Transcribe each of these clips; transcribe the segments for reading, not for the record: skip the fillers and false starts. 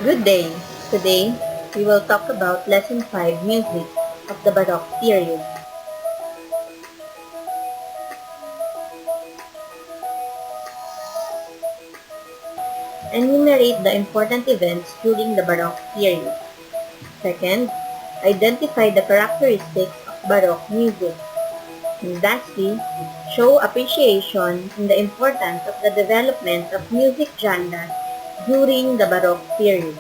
Good day! Today, we will talk about Lesson 5 Music of the Baroque period. Enumerate the important events during the Baroque period. Second, identify the characteristics of Baroque music. And lastly, show appreciation in the importance of the development of music genres during the Baroque period.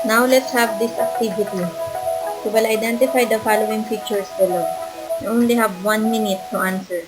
Now let's have this activity. You will identify the following features below. You only have 1 minute to answer.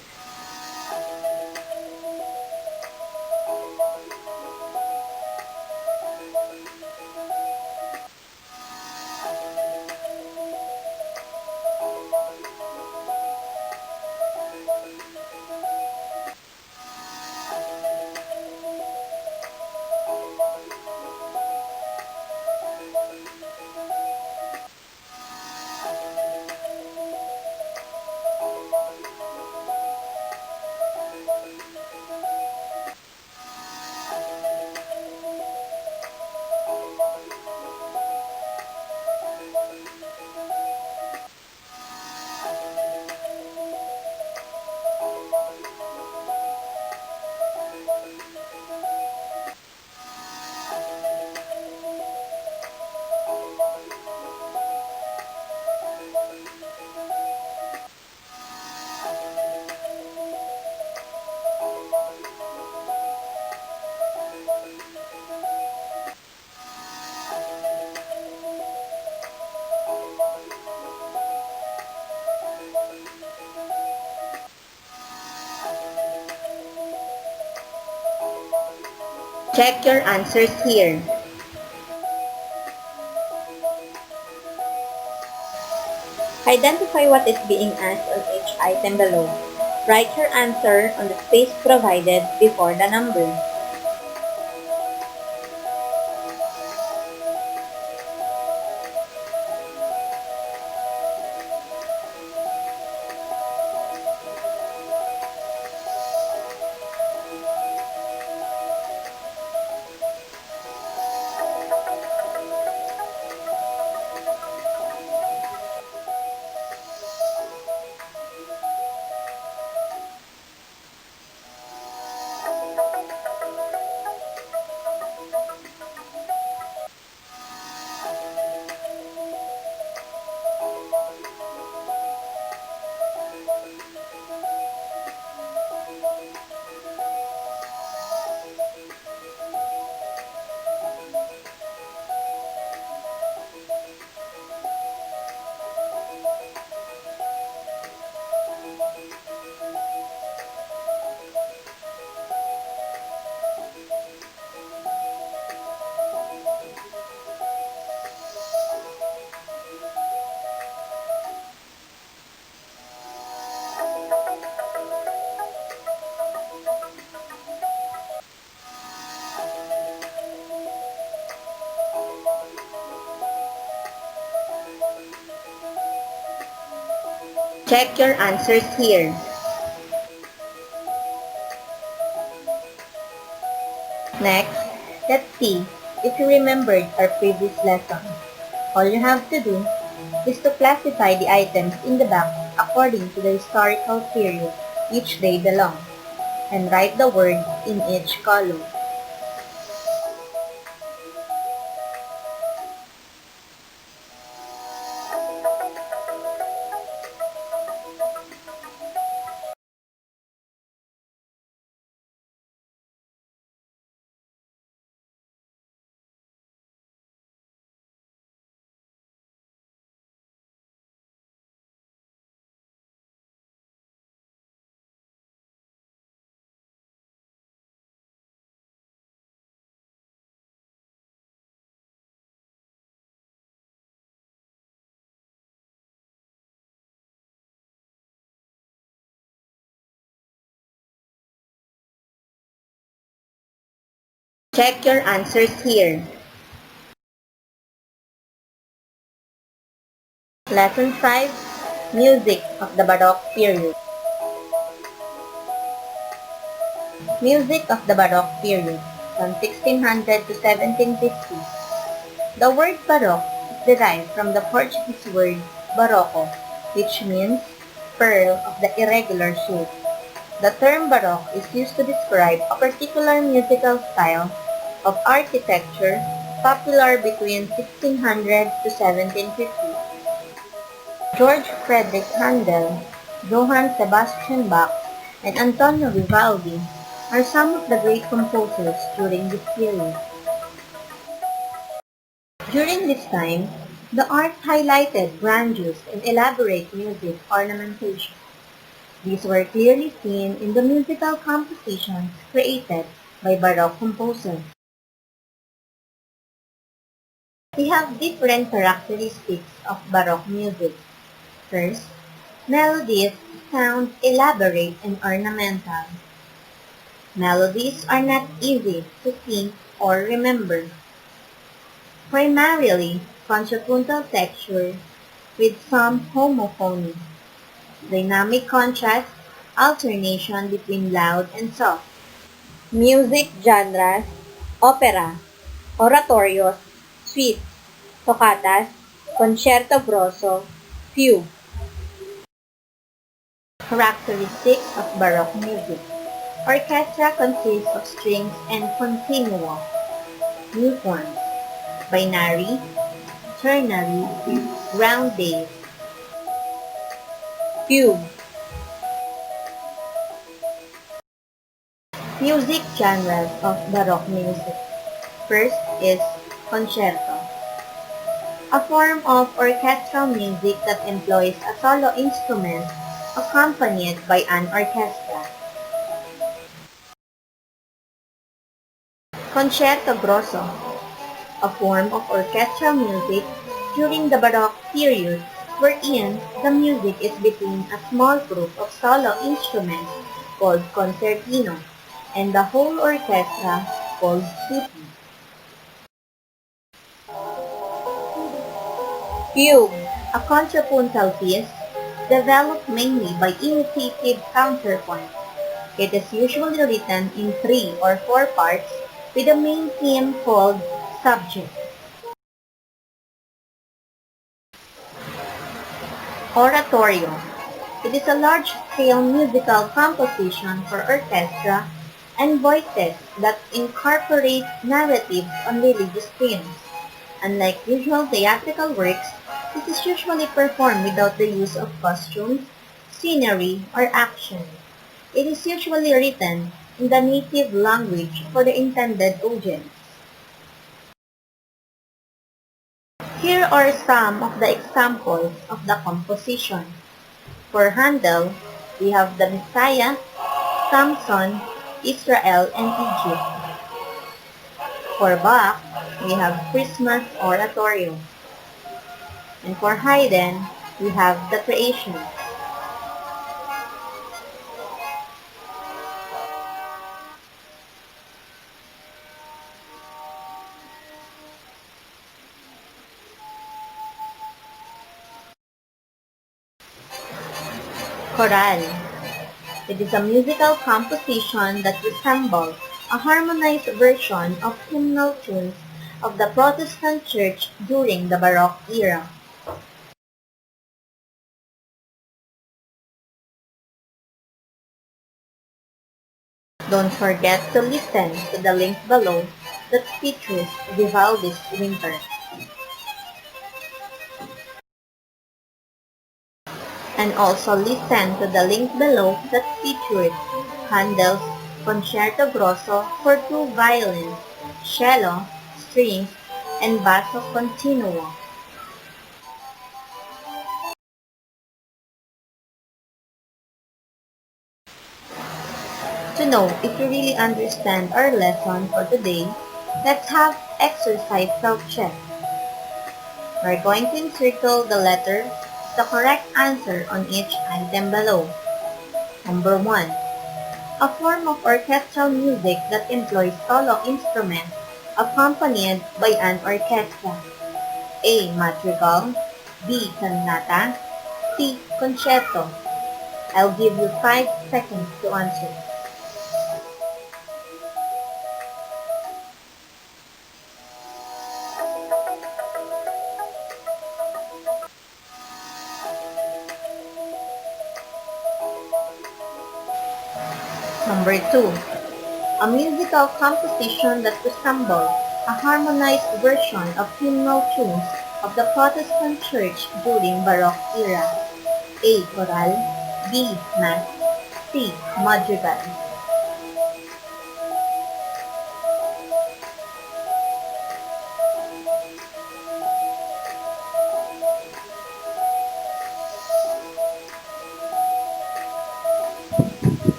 Check your answers here. Identify what is being asked on each item below. Write your answer on the space provided before the number. Check your answers here. Next, let's see if you remembered our previous lesson. All you have to do is to classify the items in the back according to the historical period which they belong, and write the word in each column. Check your answers here. Lesson 5, Music of the Baroque Period. Music of the Baroque period, from 1600 to 1750. The word Baroque is derived from the Portuguese word Barroco, which means pearl of the irregular shape. The term Baroque is used to describe a particular musical style of architecture popular between 1600 to 1750. George Frederick Handel, Johann Sebastian Bach, and Antonio Vivaldi are some of the great composers during this period. During this time, the art highlighted grandiose and elaborate music ornamentation. These were clearly seen in the musical compositions created by Baroque composers. We have different characteristics of Baroque music. First, melodies sound elaborate and ornamental. Melodies are not easy to sing or remember. Primarily contrapuntal texture with some homophony. Dynamic contrast, alternation between loud and soft. Music genres, opera, oratorios, suites, toccatas, concerto grosso, fugue. Characteristics of Baroque music. Orchestra consists of strings and continuo. New forms: binary, ternary, ground bass. Fugue. Music genres of Baroque music. First is concerto, a form of orchestral music that employs a solo instrument accompanied by an orchestra. Concerto grosso, a form of orchestral music during the Baroque period wherein the music is between a small group of solo instruments called concertino and the whole orchestra called tutti. Fugue, a contrapuntal piece developed mainly by imitative counterpoint. It is usually written in 3 or 4 parts with a main theme called subject. Oratorio. It is a large-scale musical composition for orchestra and voices that incorporate narratives on religious themes. Unlike usual theatrical works, this is usually performed without the use of costumes, scenery, or action. It is usually written in the native language for the intended audience. Here are some of the examples of the composition. For Handel, we have the Messiah, Samson, Israel, and Egypt. For Bach, we have Christmas Oratorio. And for Haydn, we have the Creation. Chorale. It is a musical composition that resembles a harmonized version of hymnal tunes of the Protestant Church during the Baroque era. Don't forget to listen to the link below that features Vivaldi's Winter. And also listen to the link below that features Handel's Concerto Grosso for 2 violins, cello, strings, and basso continuo. To know if you really understand our lesson for today, let's have exercise self-check. We're going to encircle the letter, the correct answer on each item below. Number 1. A form of orchestral music that employs solo instruments accompanied by an orchestra. A. Madrigal. B. Cantata. C. Concerto. I'll give you 5 seconds to answer. Number 2. A musical composition that resembles a harmonized version of hymnal tunes of the Protestant Church during Baroque era. A. Choral, B. Mass, C. Madrigal.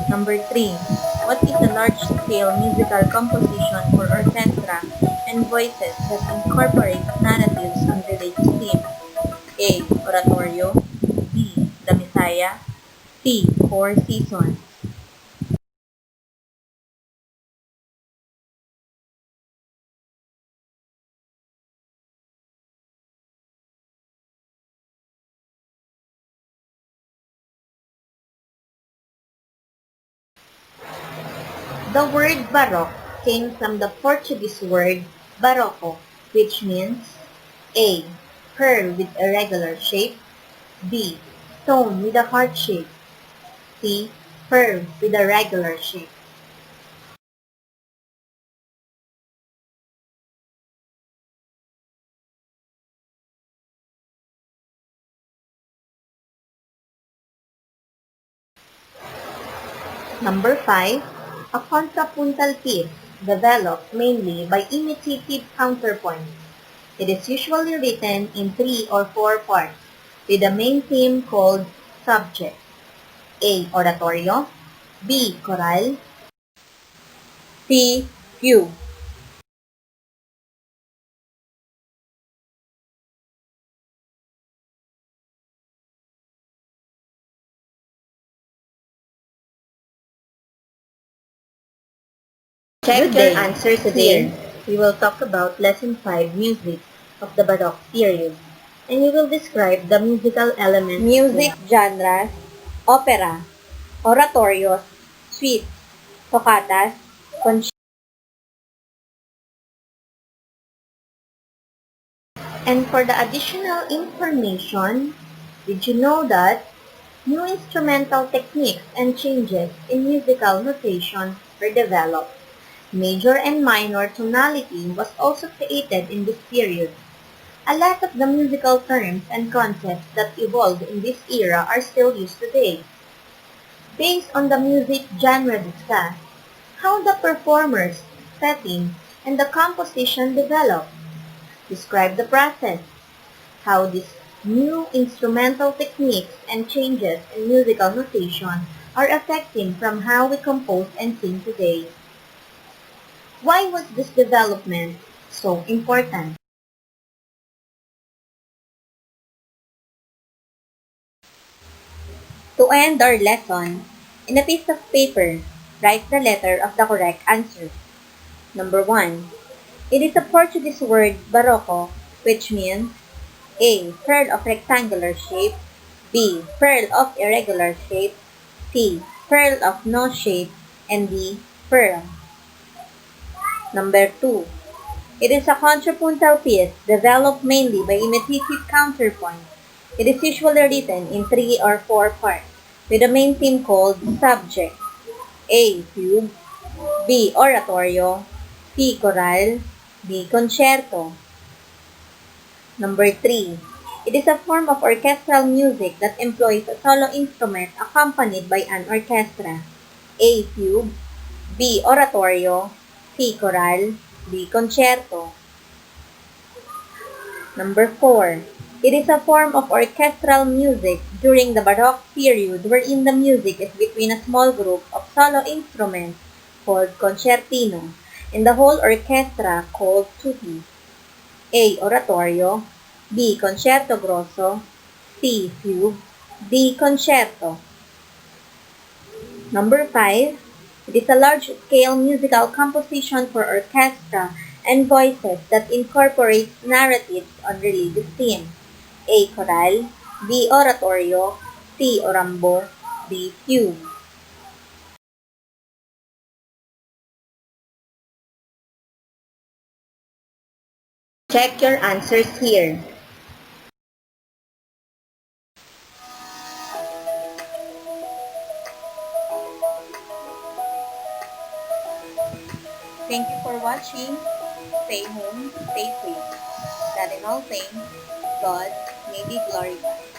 Number 3. What is a large-scale musical composition for orchestra and voices that incorporates narratives and relates themes? A. Oratorio, B. The Messiah, C. Four Seasons. The word Baroque came from the Portuguese word Barroco, which means A. Pearl with irregular shape, B. Stone with a heart shape, C. Pearl with a regular shape. Number 5. A contrapuntal piece developed mainly by imitative counterpoints. It is usually written in 3 or 4 parts, with a main theme called subject. A. Oratorio, B. Choral, C. Fugue. Check your answers today. We will talk about Lesson 5 Music of the Baroque period, and we will describe the musical elements. Music genres, opera, oratorios, suites, toccatas, concertos. And for the additional information, did you know that new instrumental techniques and changes in musical notation were developed? Major and minor tonality was also created in this period. A lot of the musical terms and concepts that evolved in this era are still used today. Based on the music genre discussed, how the performers, setting, and the composition developed. Describe the process, how these new instrumental techniques and changes in musical notation are affecting from how we compose and sing today. Why was this development so important? To end our lesson, in a piece of paper, write the letter of the correct answer. Number 1. It is a Portuguese word Baroque, which means A. Pearl of rectangular shape, B. Pearl of irregular shape, C. Pearl of no shape, and D. Pearl. Number 2. It is a contrapuntal piece developed mainly by imitative counterpoint. It is usually written in 3 or 4 parts, with a main theme called subject. A. Fugue, B. Oratorio, C. Choral, D. Concerto. Number 3. It is a form of orchestral music that employs a solo instrument accompanied by an orchestra. A. Fugue, B. Oratorio, C. Choral, D. Concerto. Number 4. It is a form of orchestral music during the Baroque period wherein the music is between a small group of solo instruments called concertino and the whole orchestra called tutti. A. Oratorio, B. Concerto grosso, C. Fugue, D. Concerto. Number 5. It is a large-scale musical composition for orchestra and voices that incorporates narratives on religious themes. A. Choral, B. Oratorio, C. Orambo, D. Fugue. Check your answers here. Thank you for watching. Stay home, stay safe. That in all things, God may be glorified.